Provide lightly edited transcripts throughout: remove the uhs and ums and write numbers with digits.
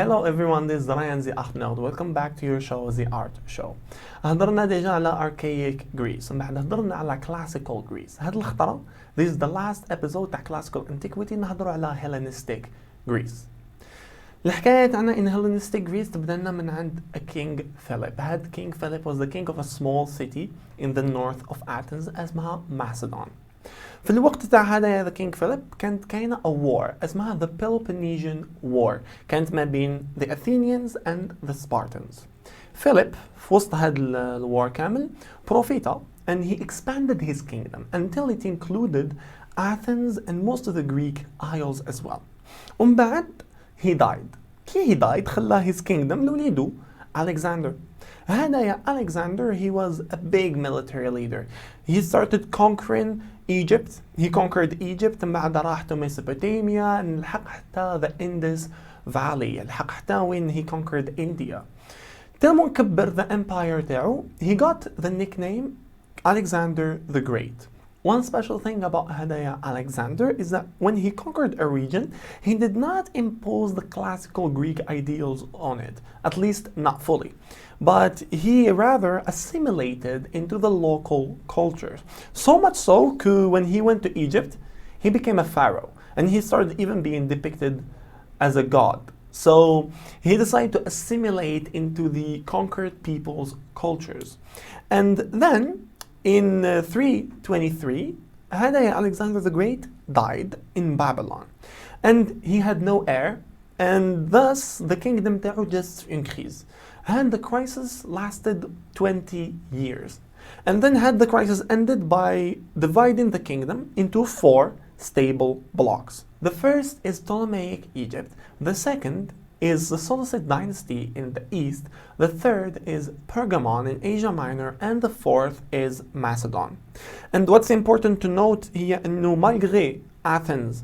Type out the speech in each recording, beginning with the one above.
Hello everyone, this is Ryan the Ahmed. Welcome back to your show, The Art Show. هضرنا ديجا على archaic Greece ومن بعد هضرنا على classical Greece. هاد الخطرة, this is the last episode تاع classical antiquity نهضروا على Hellenistic Greece. الحكاية تاعنا in Hellenistic Greece تبدا لنا من عند a King Philip. هاد King Philip was the king of a small city in the north of Athens اسمها Macedon. في الوقت تاع هذا the King Philip كانت كاينة a war اسمها the Peloponnesian War كانت ما بين the Athenians and the Spartans. Philip في وسط هذا الوار كامل بروفيتا and he expanded his kingdom until it included Athens and most of the Greek Isles as well. ومن بعد he died. كي he died خلاه his kingdom لوليدو Alexander. Hadaya Alexander, he was a big military leader. He started conquering Egypt. He conquered Egypt and بعد راح to Mesopotamia and لحق حتى the Indus Valley. لحق حتى when he conquered India. تلمون كبر the empire تاعو. He got the nickname Alexander the Great. One special thing about Hadaya Alexander is that when he conquered a region, he did not impose the classical Greek ideals on it, at least not fully. But he rather assimilated into the local culture. So much so that when he went to Egypt, he became a pharaoh and he started even being depicted as a god. So he decided to assimilate into the conquered people's cultures. And then in 323, Hadaya Alexander the Great died in Babylon. And he had no heir, and thus the kingdom تاعو just increased. And the crisis lasted 20 years. And then had the crisis ended by dividing the kingdom into 4 stable blocks. The first is Ptolemaic Egypt. The second is the Seleucid dynasty in the east. The third is Pergamon in Asia Minor. And the fourth is Macedon. And what's important to note هي إنه malgré Athens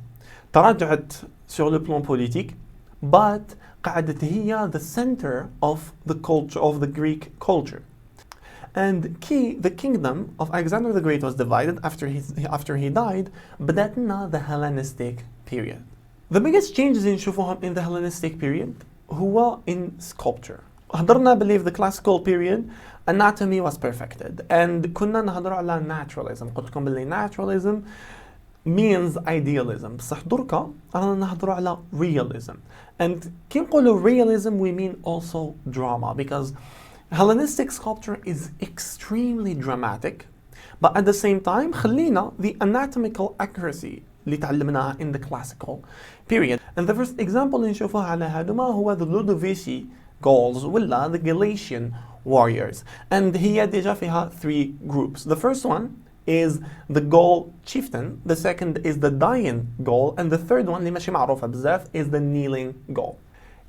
تراجعت sur le plan politique, but قعدت هي the center of the culture of the Greek culture. And the kingdom of Alexander the Great was divided after he died, بدأنا the Hellenistic period. The biggest changes نشوفوهم in the Hellenistic period هو in sculpture. هضرنا believe the classical period anatomy was perfected and كنا نهضروا على naturalism. قلت لكم باللي naturalism means idealism. بصح دركا رانا نهضروا على realism. And كي نقولوا realism we mean also drama because Hellenistic sculpture is extremely dramatic, but at the same time خلينا the anatomical accuracy اللي تعلمناها in the classical period. And the first example اللي نشوفها على هادوما هو the Ludovisi Gauls ولا the Galatian warriors. And هي ديجا فيها 3 groups. The first one is the Gaul chieftain, the second is the dying Gaul, and the third one اللي ماشي معروفة بزاف is the kneeling Gaul.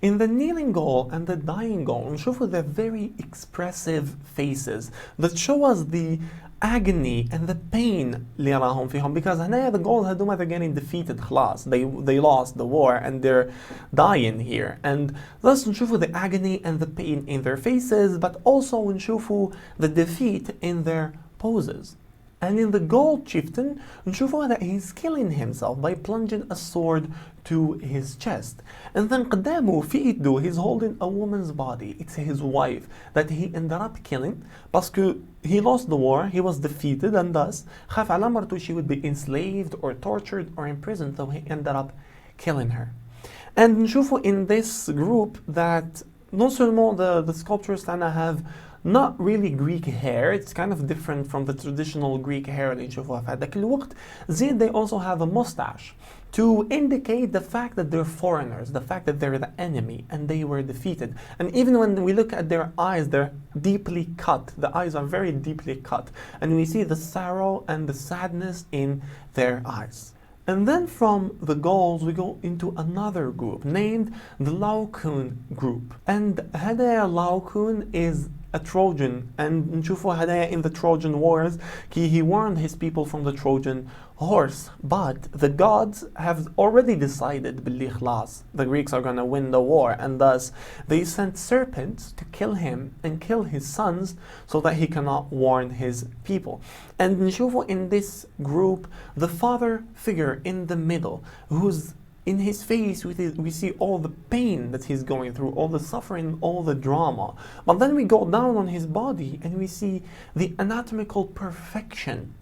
In the kneeling Gaul and the dying Gaul نشوفوا the very expressive faces that show us the agony and the pain اللي راهم فيهم because هنايا the Gauls هذوما they're getting defeated خلاص they lost the war and they're dying here and thus نشوفوا the agony and the pain in their faces but also نشوفوا the defeat in their poses. And in the Gaul chieftain, نشوفوا that he's killing himself by plunging a sword to his chest. And then قدامه في إيده he's holding a woman's body. It's his wife that he ended up killing because he lost the war, he was defeated and thus خاف على مرته she would be enslaved or tortured or imprisoned so he ended up killing her. And نشوفوا in this group that non seulement the sculptures تاعنا have not really Greek hair, it's kind of different from the traditional Greek hair اللي نشوفوها في هذاك الوقت. زين they also have a mustache to indicate the fact that they're foreigners, the fact that they're the enemy and they were defeated. And even when we look at their eyes, they're deeply cut. The eyes are very deeply cut. And we see the sorrow and the sadness in their eyes. And then from the Gauls we go into another group named the Laocoon group. And Hadaya Laocoon is a Trojan and نشوفوا Hadaya in the Trojan Wars he warned his people from the Trojan horse, but the gods have already decided باللي خلاص the Greeks are gonna win the war and thus they sent serpents to kill him and kill his sons so that he cannot warn his people. And نشوفوا in this group the father figure in the middle who's in his face, we see all the pain that he's going through, all the suffering, all the drama. But then we go down on his body and we see the anatomical perfection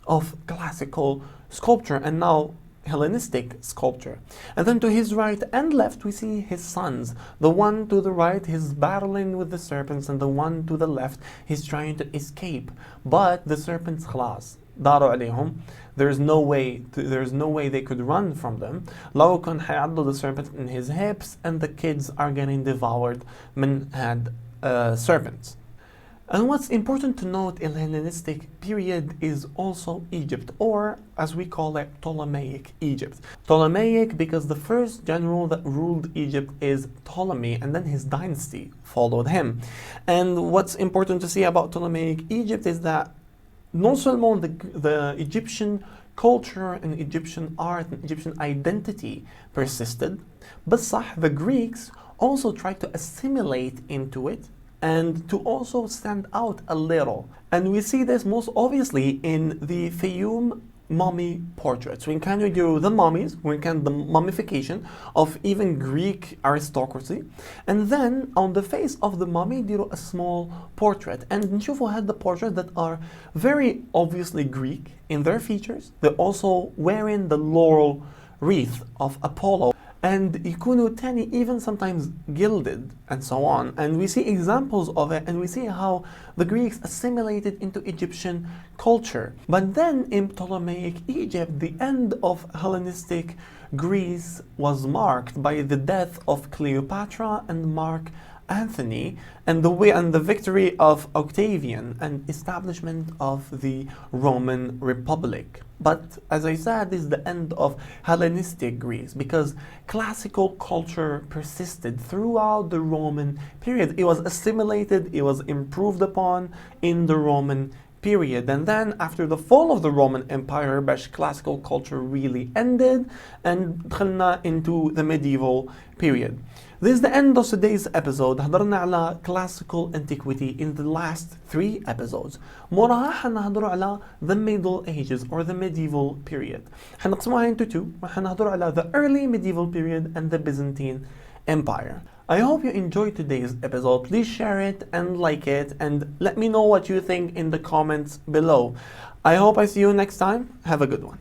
of classical sculpture and now Hellenistic sculpture. And then to his right and left, we see his sons. The one to the right, he's battling with the serpents, and the one to the left, he's trying to escape. But the serpents, خلاص, داروا عليهم. There's no way they could run from them. لو كان حيعضوا the serpent in his hips, and the kids are getting devoured من had serpents. And what's important to note in the Hellenistic period is also Egypt, or as we call it, Ptolemaic Egypt. Ptolemaic because the first general that ruled Egypt is Ptolemy, and then his dynasty followed him. And what's important to see about Ptolemaic Egypt is that non seulement the Egyptian culture and Egyptian art and Egyptian identity persisted, but the Greeks also tried to assimilate into it and to also stand out a little. And we see this most obviously in the Fayum mummy portraits. We can do the mummies, we can the mummification of even Greek aristocracy, and then on the face of the mummy do a small portrait. And نشوفوا had the portraits that are very obviously Greek in their features. They're also wearing the laurel wreath of Apollo, and يكونوا تاني even sometimes gilded and so on. And we see examples of it, and we see how the Greeks assimilated into Egyptian culture. But then in Ptolemaic Egypt, the end of Hellenistic Greece was marked by the death of Cleopatra and Mark Antony, and the victory of Octavian and establishment of the Roman Republic. But as I said, this is the end of Hellenistic Greece because classical culture persisted throughout the Roman period. It was assimilated, it was improved upon in the Roman period. And then after the fall of the Roman Empire, classical culture really ended and دخلنا into the medieval period. This is the end of today's episode. حضرنا على classical antiquity in the last 3 episodes. موراها حنهضروا على the Middle Ages or the medieval period. حنقسموها into 2. حنهضروا على the early medieval period and the Byzantine Empire. I hope you enjoyed today's episode. Please share it and like it and let me know what you think in the comments below. I hope I see you next time. Have a good one.